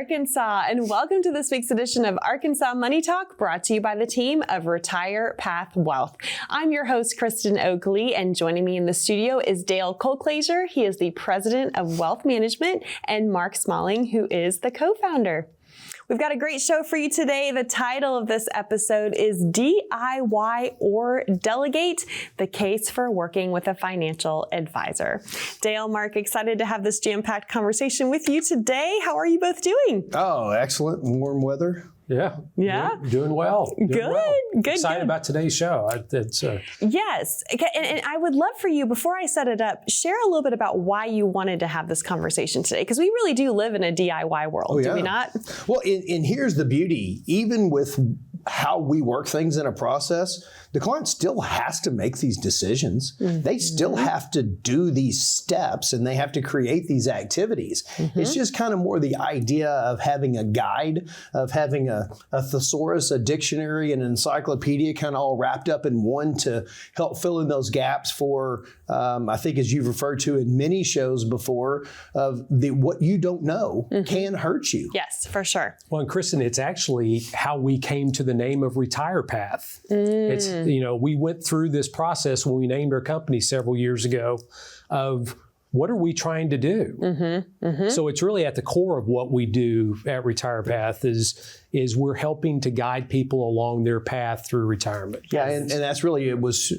Arkansas, and welcome to this week's edition of Arkansas Money Talk, brought to you by the team of Retire Path Wealth. I'm your host, Kristen Oakley, and joining me in the studio is Dale Colclaser. He is the president of Wealth Management, and Mark Smalling, who is the co-founder. We've got a great show for you today. The title of this episode is DIY or Delegate, the case for working with a financial advisor. Dale, Mark, excited to have this jam-packed conversation with you today. How are you both doing? Oh, excellent. Warm weather. Yeah. Doing well. Good. Excited about today's show. Yes. And I would love for you, before I set it up, share a little bit about why you wanted to have this conversation today, because we really do live in a DIY world, do we not? Well, and here's the beauty. Even with how we work things in a process, the client still has to make these decisions. Mm-hmm. They still have to do these steps, and they have to create these activities. Mm-hmm. It's just kind of more the idea of having a guide, of having a thesaurus, a dictionary, and an encyclopedia kind of all wrapped up in one to help fill in those gaps for, I think as you've referred to in many shows before, of what you don't know can hurt you. Yes, for sure. Well, and Kristen, it's actually how we came to the name of Retire Path. It's, we went through this process when we named our company several years ago of what are we trying to do? So it's really at the core of what we do at Retire Path is we're helping to guide people along their path through retirement. Yeah, and that's really, it was,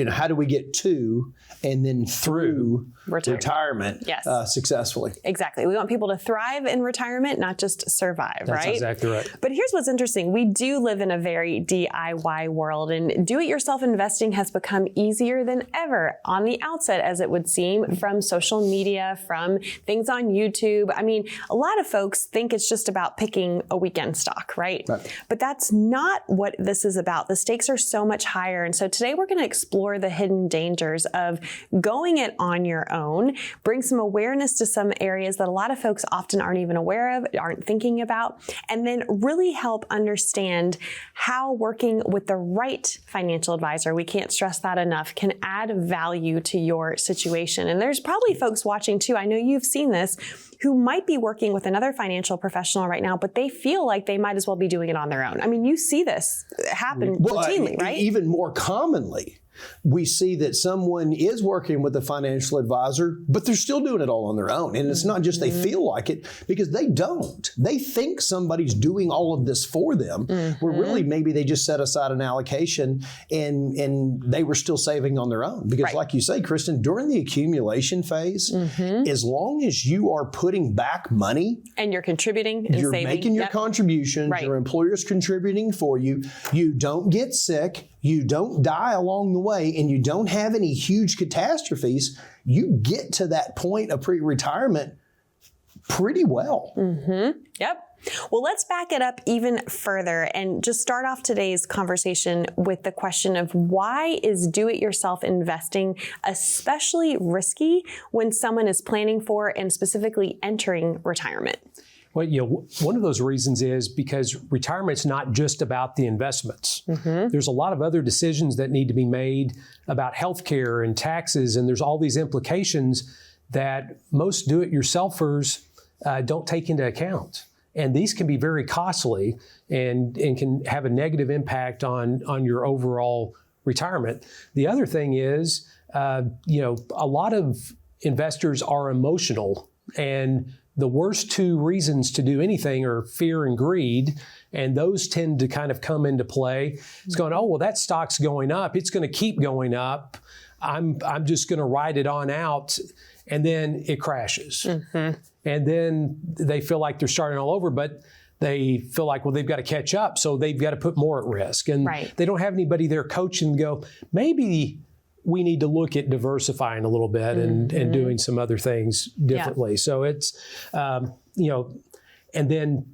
how do we get to and then through retirement successfully? Exactly. We want people to thrive in retirement, not just survive, That's exactly right. But here's what's interesting. We do live in a very DIY world, and do-it-yourself investing has become easier than ever on the outset, as it would seem, from social media, from things on YouTube. I mean, a lot of folks think it's just about picking a weekend stock, right? But that's not what this is about. The stakes are so much higher. And so today we're going to explore the hidden dangers of going it on your own, bring some awareness to some areas that a lot of folks often aren't even aware of, aren't thinking about, and then really help understand how working with the right financial advisor, we can't stress that enough, can add value to your situation. And there's probably folks watching too, I know you've seen this, who might be working with another financial professional right now, but they feel like they might as well be doing it on their own. I mean, you see this happen routinely, right? Even more commonly, we see that someone is working with a financial advisor, but they're still doing it all on their own. And it's not just they feel like it, because they don't. They think somebody's doing all of this for them, where really maybe they just set aside an allocation and they were still saving on their own. Because like you say, Kristen, during the accumulation phase, as long as you are putting back money and you're contributing and you're saving, making your contributions, your employer's contributing for you, you don't get sick, you don't die along the way, and you don't have any huge catastrophes, you get to that point of pre-retirement pretty well. Yep. Well, let's back it up even further and just start off today's conversation with the question of why is do-it-yourself investing especially risky when someone is planning for and specifically entering retirement? Well, one of those reasons is because retirement's not just about the investments. There's a lot of other decisions that need to be made about healthcare and taxes, and there's all these implications that most do-it-yourselfers don't take into account. And these can be very costly and can have a negative impact on your overall retirement. The other thing is, a lot of investors are emotional, and the worst two reasons to do anything are fear and greed, and those tend to kind of come into play. It's going, oh, well, that stock's going up. It's going to keep going up. I'm just going to ride it on out, and then it crashes. And then they feel like they're starting all over, but they feel like, well, they've got to catch up, so they've got to put more at risk. And they don't have anybody there coaching and go, maybe we need to look at diversifying a little bit and doing some other things differently. So it's, and then,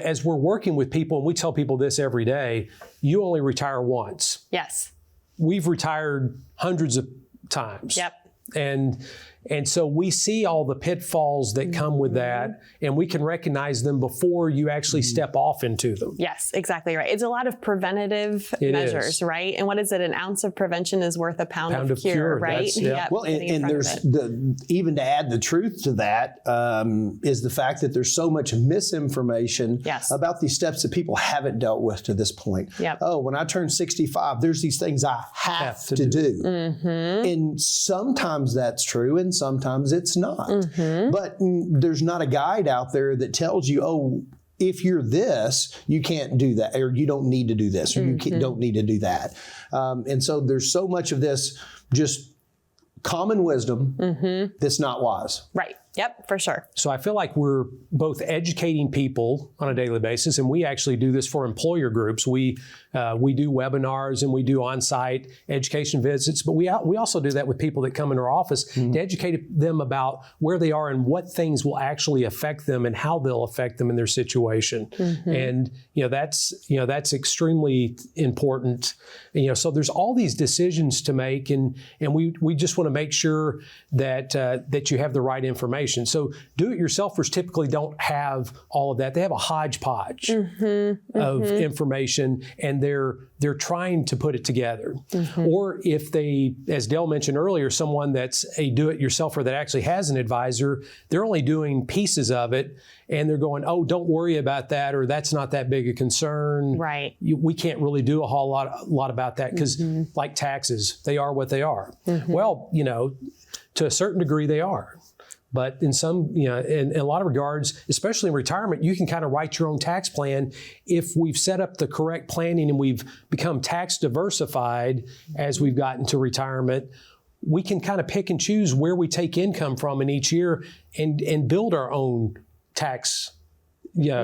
as we're working with people, and we tell people this every day, you only retire once. Yes. We've retired hundreds of times. Yep. And And so we see all the pitfalls that come with that, and we can recognize them before you actually step off into them. Yes, exactly right. It's a lot of preventative measures, right? And what is it? An ounce of prevention is worth a pound of cure, right? Yep. Well, and there's even to add the truth to that is the fact that there's so much misinformation about these steps that people haven't dealt with to this point. Yep. Oh, when I turn 65, there's these things I have to do. And sometimes that's true and sometimes it's not. But there's not a guide out there that tells you, oh, if you're this, you can't do that, or you don't need to do this, or you don't need to do that. And so there's so much of this just common wisdom that's not wise. Right. Yep, for sure. So I feel like we're both educating people on a daily basis, and we actually do this for employer groups. We do webinars and we do on-site education visits, but we also do that with people that come into our office to educate them about where they are and what things will actually affect them and how they'll affect them in their situation. And that's extremely important. And, so there's all these decisions to make, and we just want to make sure that you have the right information. So do-it-yourselfers typically don't have all of that. They have a hodgepodge of information, and they're trying to put it together. Or if they, as Dale mentioned earlier, someone that's a do-it-yourselfer that actually has an advisor, they're only doing pieces of it, and they're going, oh, don't worry about that, or that's not that big a concern. Right. We can't really do a whole lot about that because, like taxes, they are what they are. Well, to a certain degree, they are. But in some, in a lot of regards, especially in retirement, you can kind of write your own tax plan. If we've set up the correct planning and we've become tax diversified as we've gotten to retirement, we can kind of pick and choose where we take income from in each year and build our own tax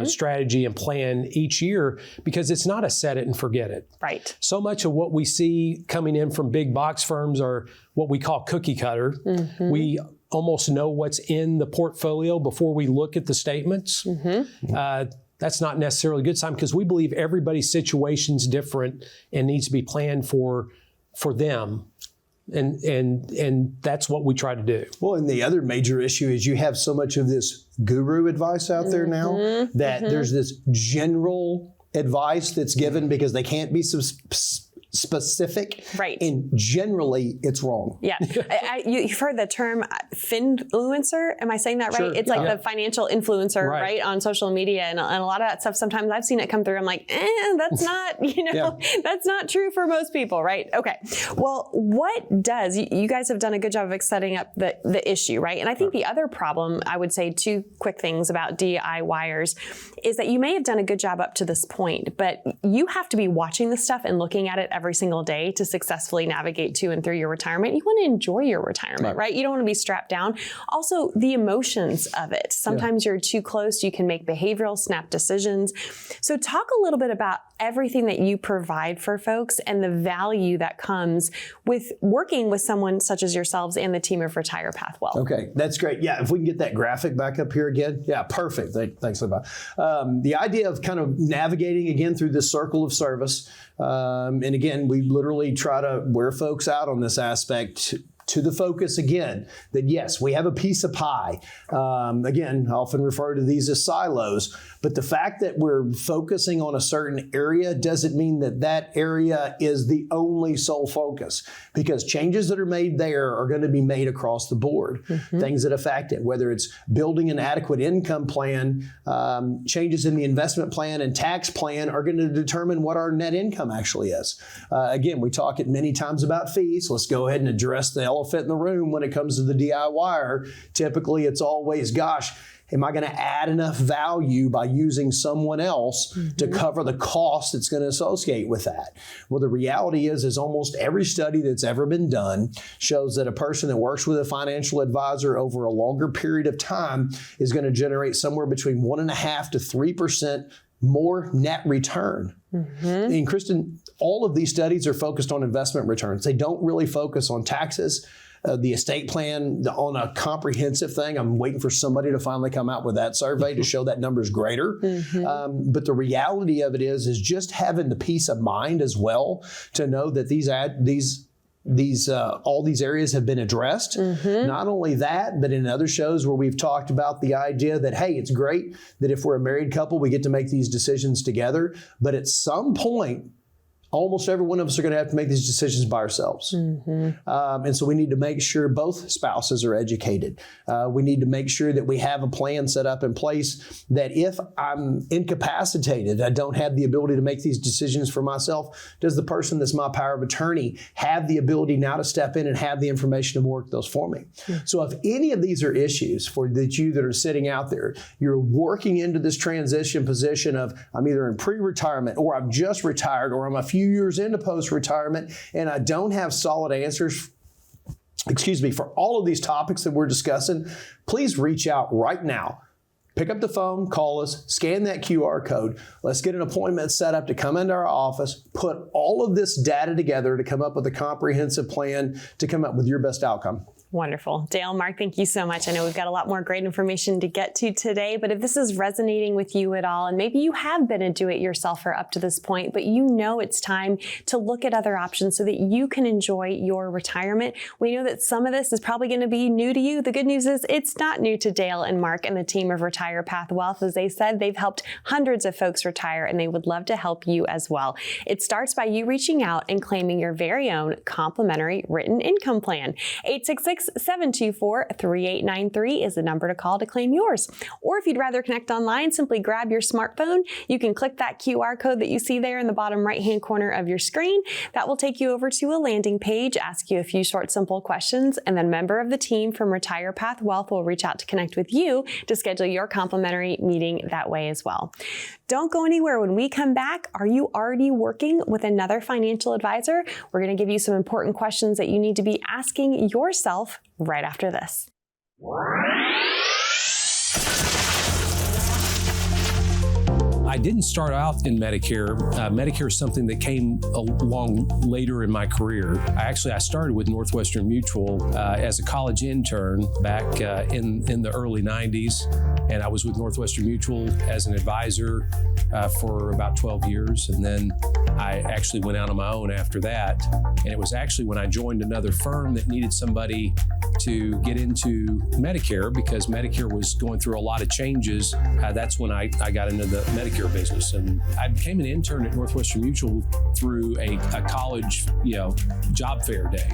strategy and plan each year, because it's not a set it and forget it. Right. So much of what we see coming in from big box firms are what we call cookie cutter. We almost know what's in the portfolio before we look at the statements. That's not necessarily a good sign, because we believe everybody's situation's different and needs to be planned for them. And that's what we try to do. Well, and the other major issue is you have so much of this guru advice out there now that there's this general advice that's given because they can't be specific. Right. And generally, it's wrong. Yeah. You've heard the term finfluencer. Am I saying that right? Sure. It's like the financial influencer, right, on social media. And a lot of that stuff, sometimes I've seen it come through. I'm like, that's not, that's not true for most people, right? Okay. Well, what does, you guys have done a good job of setting up the issue, right? And I think the other problem, I would say two quick things about DIYers, is that you may have done a good job up to this point, but you have to be watching this stuff and looking at it every single day to successfully navigate to and through your retirement. You want to enjoy your retirement, right? You don't want to be strapped down. Also, the emotions of it. Sometimes you're too close. You can make behavioral snap decisions. So talk a little bit about everything that you provide for folks and the value that comes with working with someone such as yourselves and the team of Retire Pathwell. Okay, that's great. Yeah, if we can get that graphic back up here again. Yeah, perfect. Thanks, Levi. The idea of kind of navigating again through this circle of service. And again, we literally try to wear folks out on this aspect to the focus again, that yes, we have a piece of pie. Again, I often refer to these as silos, but the fact that we're focusing on a certain area doesn't mean that that area is the only sole focus, because changes that are made there are going to be made across the board. Things that affect it, whether it's building an adequate income plan, changes in the investment plan and tax plan are going to determine what our net income actually is. Again, we talk it many times about fees. Let's go ahead and address the elephant in the room when it comes to the DIYer. Typically, it's always, gosh, am I going to add enough value by using someone else to cover the cost that's going to associate with that? Well, the reality is almost every study that's ever been done shows that a person that works with a financial advisor over a longer period of time is going to generate somewhere between 1.5% to 3% more net return. And Kristen, all of these studies are focused on investment returns. They don't really focus on taxes. The estate plan on a comprehensive thing. I'm waiting for somebody to finally come out with that survey to show that number's greater. But the reality of it is just having the peace of mind as well to know that these all these areas have been addressed. Not only that, but in other shows where we've talked about the idea that, hey, it's great that if we're a married couple, we get to make these decisions together. But at some point, almost every one of us are going to have to make these decisions by ourselves. And so we need to make sure both spouses are educated. We need to make sure that we have a plan set up in place that if I'm incapacitated, I don't have the ability to make these decisions for myself, does the person that's my power of attorney have the ability now to step in and have the information to work those for me? So if any of these are issues for you that are sitting out there, you're working into this transition position of I'm either in pre-retirement or I've just retired or I'm a few years into post-retirement and I don't have solid answers, for all of these topics that we're discussing, please reach out right now. Pick up the phone, call us, scan that QR code. Let's get an appointment set up to come into our office, put all of this data together to come up with a comprehensive plan to come up with your best outcome. Wonderful. Dale, Mark, thank you so much. I know we've got a lot more great information to get to today, but if this is resonating with you at all, and maybe you have been a do-it-yourselfer up to this point, but you know it's time to look at other options so that you can enjoy your retirement. We know that some of this is probably going to be new to you. The good news is it's not new to Dale and Mark and the team of Retire Path Wealth. As they said, they've helped hundreds of folks retire, and they would love to help you as well. It starts by you reaching out and claiming your very own complimentary written income plan. 866-724-3893 is the number to call to claim yours. Or if you'd rather connect online, simply grab your smartphone. You can click that QR code that you see there in the bottom right-hand corner of your screen. That will take you over to a landing page, ask you a few short, simple questions, and then a member of the team from Retire Path Wealth will reach out to connect with you to schedule your complimentary meeting that way as well. Don't go anywhere. When we come back, are you already working with another financial advisor? We're going to give you some important questions that you need to be asking yourself right after this. I didn't start out in Medicare. Medicare is something that came along later in my career. I started with Northwestern Mutual as a college intern back in the early 90s. And I was with Northwestern Mutual as an advisor for about 12 years. And then I actually went out on my own after that. And it was actually when I joined another firm that needed somebody to get into Medicare because Medicare was going through a lot of changes. That's when I got into the Medicare business. And I became an intern at Northwestern Mutual through a college, job fair day.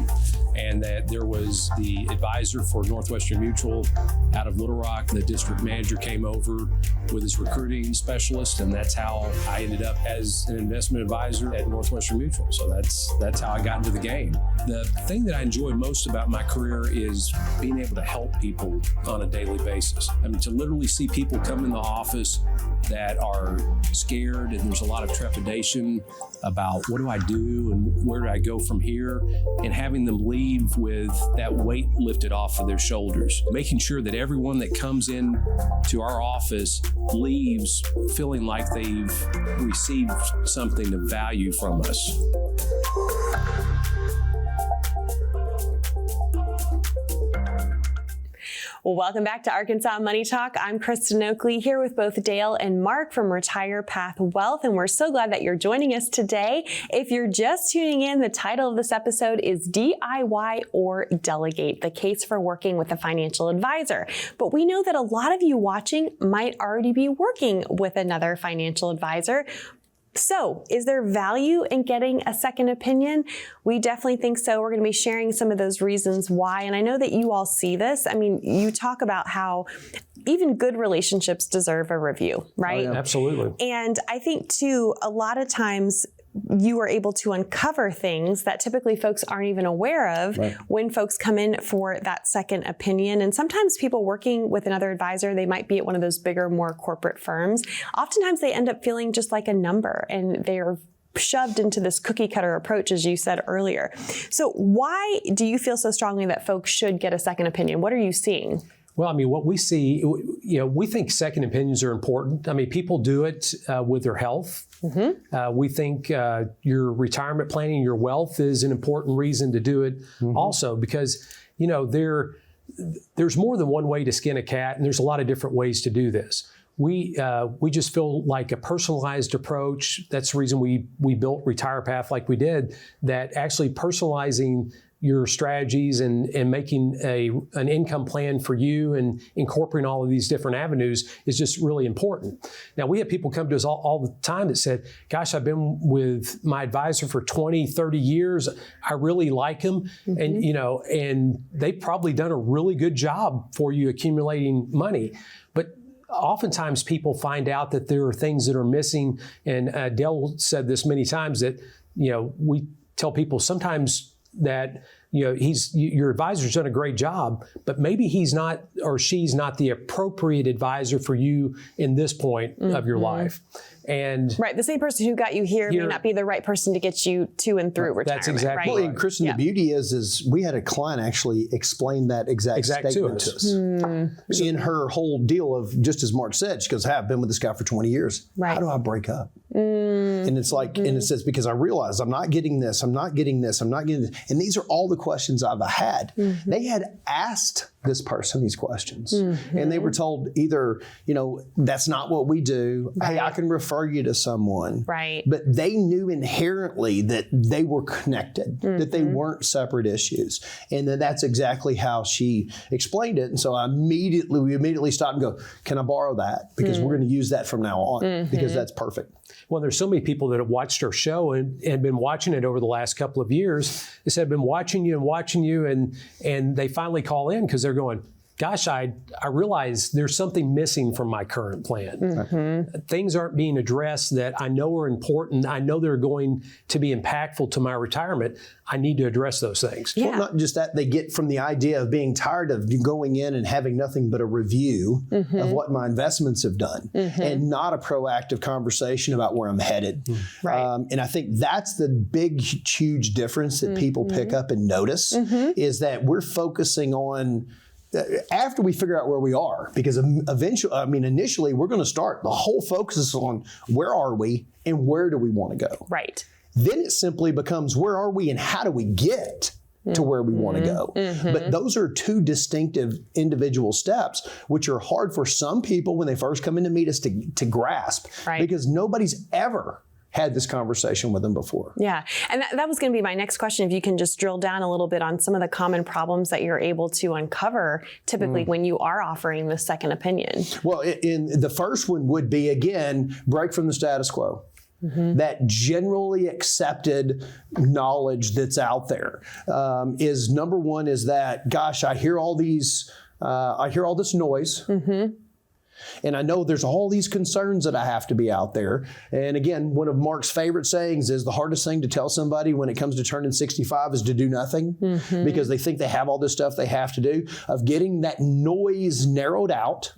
And that there was the advisor for Northwestern Mutual out of Little Rock. The district manager came over with his recruiting specialist, and that's how I ended up as an investment advisor at Northwestern Mutual. So that's how I got into the game. The thing that I enjoy most about my career is being able to help people on a daily basis. I mean, to literally see people come in the office that are scared and there's a lot of trepidation about what do I do and where do I go from here, and having them leave with that weight lifted off of their shoulders, making sure that everyone that comes in to our office leaves feeling like they've received something of value from us. Well, welcome back to Arkansas Money Talk. I'm Kristen Oakley here with both Dale and Mark from Retire Path Wealth, and we're so glad that you're joining us today. If you're just tuning in, the title of this episode is DIY or Delegate, the case for working with a financial advisor. But we know that a lot of you watching might already be working with another financial advisor. So, is there value in getting a second opinion? We definitely think so. We're going to be sharing some of those reasons why. And I know that you all see this. I mean, you talk about how even good relationships deserve a review, right? Oh, yeah. Absolutely. And I think, too, a lot of times you are able to uncover things that typically folks aren't even aware of when folks come in for that second opinion. And sometimes people working with another advisor, they might be at one of those bigger, more corporate firms. Oftentimes they end up feeling just like a number, and they're shoved into this cookie cutter approach, as you said earlier. So why do you feel so strongly that folks should get a second opinion? What are you seeing? Well, I mean, what we see, we think second opinions are important. I mean, people do it with their health. Mm-hmm. We think your retirement planning, your wealth is an important reason to do it also because, there's more than one way to skin a cat, and there's a lot of different ways to do this. we just feel like a personalized approach. That's the reason we built Retire Path like we did, that actually personalizing your strategies and making an income plan for you and incorporating all of these different avenues is just really important. Now, we have people come to us all the time that said, gosh, I've been with my advisor for 20, 30 years. I really like him. And, and they've probably done a really good job for you accumulating money. But oftentimes people find out that there are things that are missing. And Dale said this many times that, we tell people sometimes that your advisor's done a great job, but maybe he's not or she's not the appropriate advisor for you in this point of your life. And right, the same person who got you here may not be the right person to get you to and through retirement. That's exactly right. Well, and Kristen, the beauty is we had a client actually explain that exact statement to us. In her whole deal of, just as Mark said, she goes, hey, I've been with this guy for 20 years. Right. How do I break up? And it's like, and it says, because I realize I'm not getting this, I'm not getting this, I'm not getting this. And these are all the questions I've had. They had asked this person these questions. And they were told either, that's not what we do. Right. Hey, I can refer you to someone. Right. But they knew inherently that they were connected, that they weren't separate issues. And that's exactly how she explained it. And so we immediately stopped and go, can I borrow that? Because we're going to use that from now on because that's perfect. Well, there's so many people that have watched our show and been watching it over the last couple of years. They said, I've been watching you, and they finally call in because they're going, gosh, I realize there's something missing from my current plan. Things aren't being addressed that I know are important. I know they're going to be impactful to my retirement. I need to address those things. Well, not just that, they get from the idea of being tired of going in and having nothing but a review of what my investments have done and not a proactive conversation about where I'm headed. Right. And I think that's the big, huge difference that people pick up and notice is that we're focusing on after we figure out where we are, because initially we're going to start, the whole focus is on where are we and where do we want to go. Right. Then it simply becomes where are we and how do we get to where we want to go. But those are two distinctive individual steps, which are hard for some people when they first come in to meet us to grasp, because nobody's ever had this conversation with them before. Yeah. And that was going to be my next question. If you can just drill down a little bit on some of the common problems that you're able to uncover typically when you are offering the second opinion. Well, in the first one would be, again, break from the status quo. That generally accepted knowledge that's out there is number one is that, gosh, I hear all this noise. And I know there's all these concerns that I have to be out there. And again, one of Mark's favorite sayings is the hardest thing to tell somebody when it comes to turning 65 is to do nothing, because they think they have all this stuff they have to do, of getting that noise narrowed out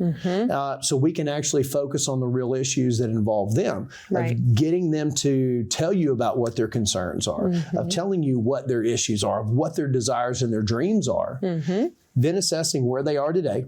so we can actually focus on the real issues that involve them, of getting them to tell you about what their concerns are, of telling you what their issues are, what their desires and their dreams are, then assessing where they are today.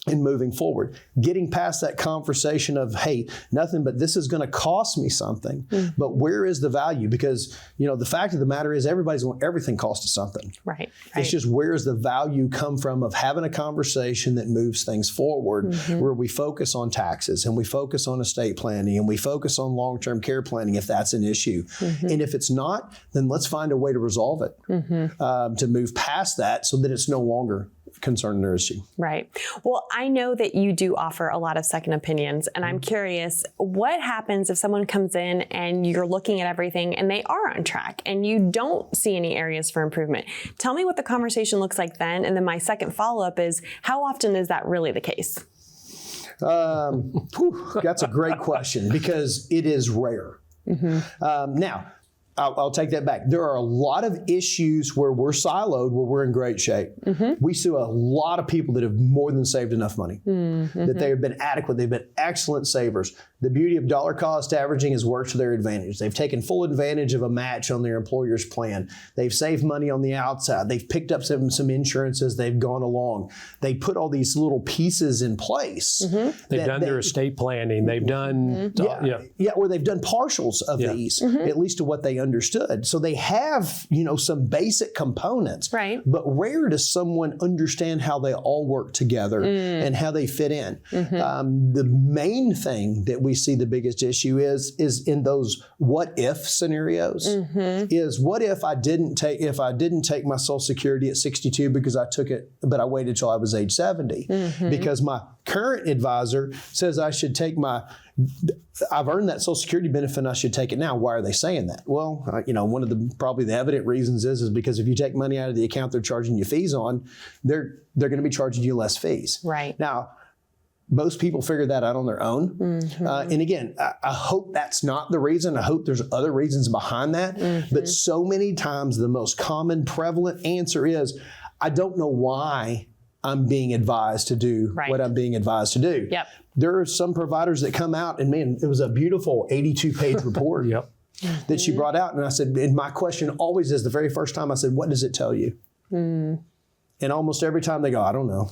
And moving forward, getting past that conversation of, hey, nothing, but this is going to cost me something. But where is the value? Because, the fact of the matter is everything costs us something. Right. It's just where's the value come from of having a conversation that moves things forward, where we focus on taxes and we focus on estate planning and we focus on long-term care planning if that's an issue. And if it's not, then let's find a way to resolve it, to move past that so that it's no longer concern or issue. Right. Well, I know that you do offer a lot of second opinions, and I'm curious, what happens if someone comes in and you're looking at everything and they are on track and you don't see any areas for improvement? Tell me what the conversation looks like then. And then my second follow-up is, how often is that really the case? That's a great question, because it is rare. Now, I'll take that back. There are a lot of issues where we're siloed, where we're in great shape. We sue a lot of people that have more than saved enough money, that they have been adequate, they've been excellent savers. The beauty of dollar cost averaging has worked to their advantage. They've taken full advantage of a match on their employer's plan. They've saved money on the outside. They've picked up some insurance as they've gone along. They put all these little pieces in place. They've done their estate planning. They've done, or they've done partials of these, at least to what they understood. So they have, some basic components. Right. But rare does someone understand how they all work together and how they fit in. The main thing that we see the biggest issue is in those what if scenarios. Is what if I didn't take my Social Security at 62 because I took it, but I waited till I was age 70 because my current advisor says I should take I've earned that Social Security benefit and I should take it now. Why are they saying that? Well, one of probably the evident reasons is because if you take money out of the account they're charging you fees on, they're going to be charging you less fees. Right. Now, most people figure that out on their own. And again, I hope that's not the reason. I hope there's other reasons behind that. But so many times the most common prevalent answer is, I don't know why I'm being advised to do what I'm being advised to do. Yep. There are some providers that come out and man, it was a beautiful 82-page report that she brought out. And I said, and my question always is the very first time I said, what does it tell you? And almost every time they go, I don't know.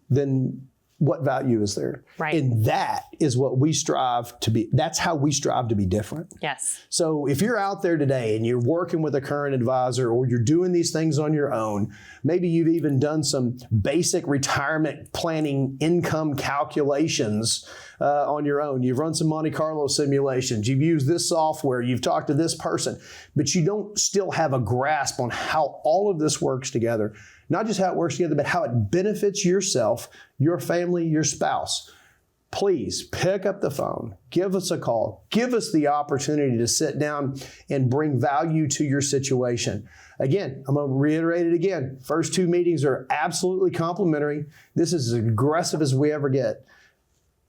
Then what value is there? Right. And that is what we strive to be. That's how we strive to be different. Yes. So if you're out there today and you're working with a current advisor or you're doing these things on your own, maybe you've even done some basic retirement planning income calculations on your own. You've run some Monte Carlo simulations. You've used this software. You've talked to this person, but you don't still have a grasp on how all of this works together. Not just how it works together, but how it benefits yourself, your family, your spouse. Please pick up the phone, give us a call, give us the opportunity to sit down and bring value to your situation. Again, I'm going to reiterate it again. First 2 meetings are absolutely complimentary. This is as aggressive as we ever get.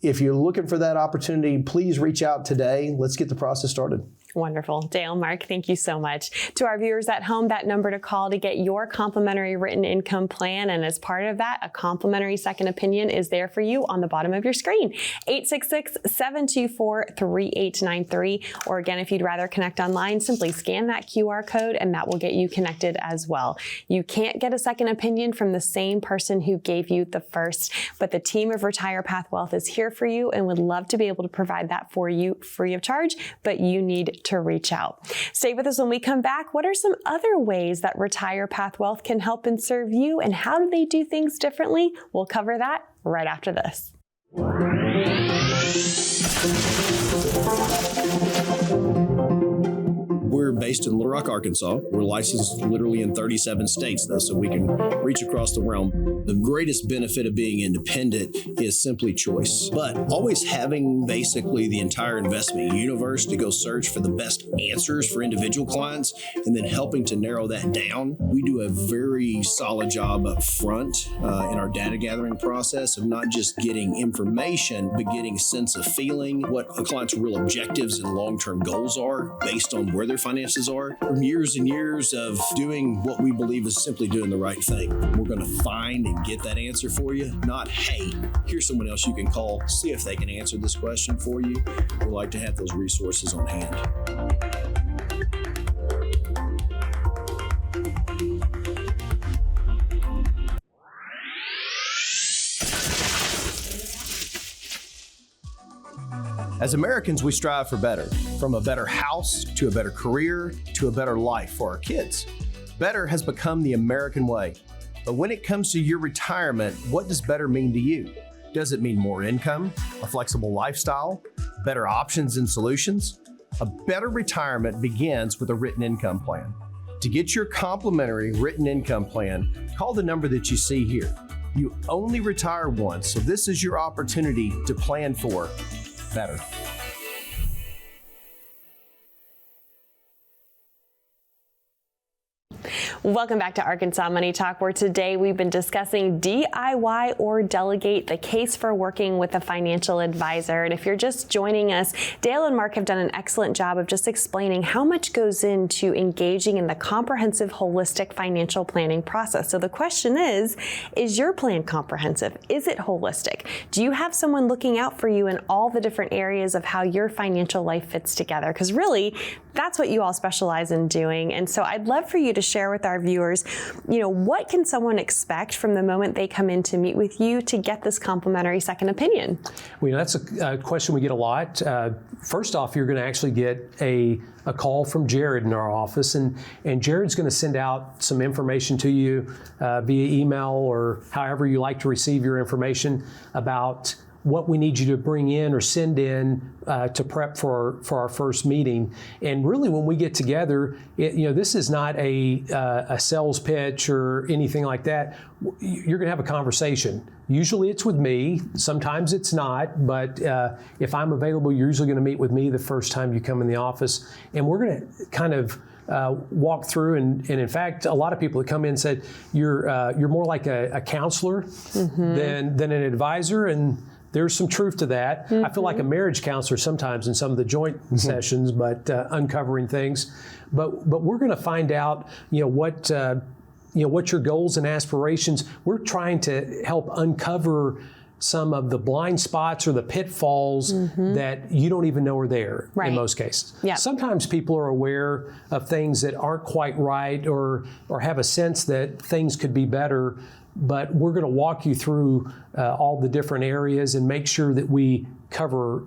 If you're looking for that opportunity, please reach out today. Let's get the process started. Wonderful. Dale, Mark, thank you so much. To our viewers at home, that number to call to get your complimentary written income plan. And as part of that, a complimentary second opinion is there for you on the bottom of your screen. 866-724-3893. Or again, if you'd rather connect online, simply scan that QR code and that will get you connected as well. You can't get a second opinion from the same person who gave you the first, but the team of Retire Path Wealth is here for you and would love to be able to provide that for you free of charge, but you need to reach out. Stay with us when we come back. What are some other ways that Retire Path Wealth can help and serve you, and how do they do things differently? We'll cover that right after this. We're based in Little Rock, Arkansas. We're licensed literally in 37 states, though, so we can reach across the realm. The greatest benefit of being independent is simply choice, but always having basically the entire investment universe to go search for the best answers for individual clients and then helping to narrow that down. We do a very solid job up front in our data gathering process of not just getting information, but getting a sense of feeling, what a client's real objectives and long-term goals are based on where their finances are. From years and years of doing what we believe is simply doing the right thing. We're going to find and get that answer for you, not, hey, here's someone else you can call, see if they can answer this question for you. We like to have those resources on hand. As Americans, we strive for better, from a better house to a better career to a better life for our kids. Better has become the American way. But when it comes to your retirement, what does better mean to you? Does it mean more income, a flexible lifestyle, better options and solutions? A better retirement begins with a written income plan. To get your complimentary written income plan, call the number that you see here. You only retire once, so this is your opportunity to plan for better. Welcome back to Arkansas Money Talk, where today we've been discussing DIY or Delegate, the case for working with a financial advisor. And if you're just joining us, Dale and Mark have done an excellent job of just explaining how much goes into engaging in the comprehensive, holistic financial planning process. So the question is your plan comprehensive? Is it holistic? Do you have someone looking out for you in all the different areas of how your financial life fits together? Because really, that's what you all specialize in doing. And so I'd love for you to share with our viewers, what can someone expect from the moment they come in to meet with you to get this complimentary second opinion? Well, that's a question we get a lot. First off, you're going to actually get a call from Jared in our office, and Jared's going to send out some information to you via email or however you like to receive your information about what we need you to bring in or send in to prep for our first meeting. And really, when we get together, this is not a sales pitch or anything like that. You're going to have a conversation. Usually it's with me. Sometimes it's not. But if I'm available, you're usually going to meet with me the first time you come in the office. And we're going to kind of walk through, and in fact, a lot of people that come in said, you're more like a counselor than an advisor, and there's some truth to that. I feel like a marriage counselor sometimes in some of the joint sessions, but uncovering things. But we're going to find out, what your goals and aspirations. We're trying to help uncover some of the blind spots or the pitfalls that you don't even know are there in most cases. Yeah. Sometimes people are aware of things that aren't quite right or have a sense that things could be better, but we're going to walk you through all the different areas and make sure that we cover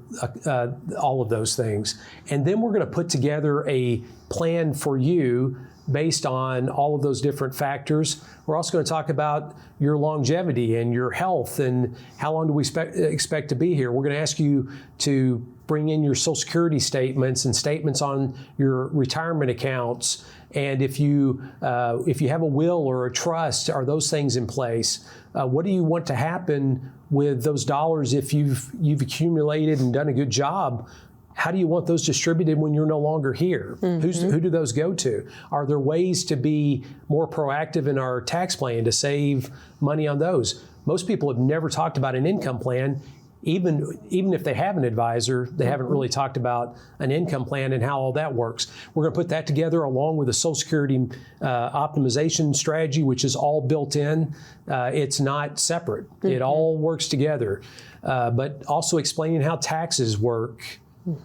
all of those things. And then we're going to put together a plan for you based on all of those different factors. We're also going to talk about your longevity and your health and how long do we expect to be here. We're going to ask you to bring in your Social Security statements and statements on your retirement accounts. And if you have a will or a trust, are those things in place? What do you want to happen with those dollars if you've accumulated and done a good job? How do you want those distributed when you're no longer here? Who do those go to? Are there ways to be more proactive in our tax plan to save money on those? Most people have never talked about an income plan. Even if they have an advisor, they haven't really talked about an income plan and how all that works. We're going to put that together along with a Social Security optimization strategy, which is all built in. It's not separate. It all works together. But also explaining how taxes work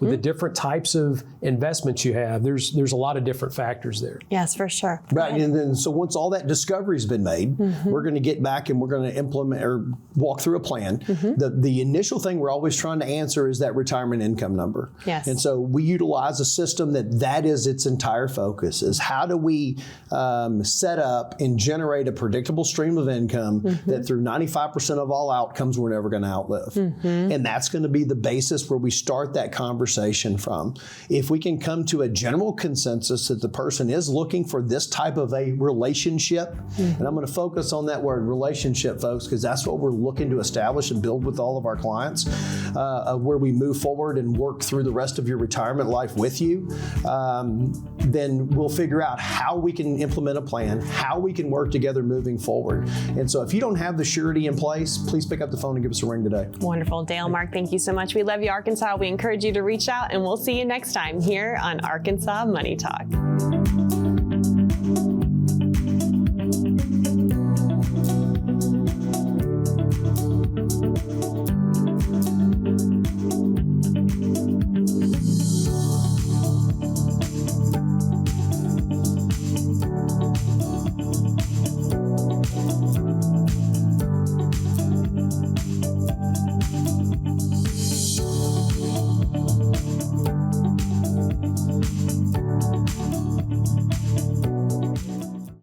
with the different types of investments you have. There's a lot of different factors there. Yes, for sure. Right, and then so once all that discovery's been made, we're going to get back and we're going to implement or walk through a plan. The initial thing we're always trying to answer is that retirement income number. Yes. And so we utilize a system that is its entire focus, is how do we set up and generate a predictable stream of income that through 95% of all outcomes we're never going to outlive. And that's going to be the basis where we start that conversation from. If we can come to a general consensus that the person is looking for this type of a relationship, and I'm going to focus on that word relationship, folks, because that's what we're looking to establish and build with all of our clients, where we move forward and work through the rest of your retirement life with you, then we'll figure out how we can implement a plan, how we can work together moving forward. And so if you don't have the surety in place, please pick up the phone and give us a ring today. Wonderful. Dale, Mark, thank you so much. We love you, Arkansas. We encourage you to reach out, and we'll see you next time here on Arkansas Money Talk.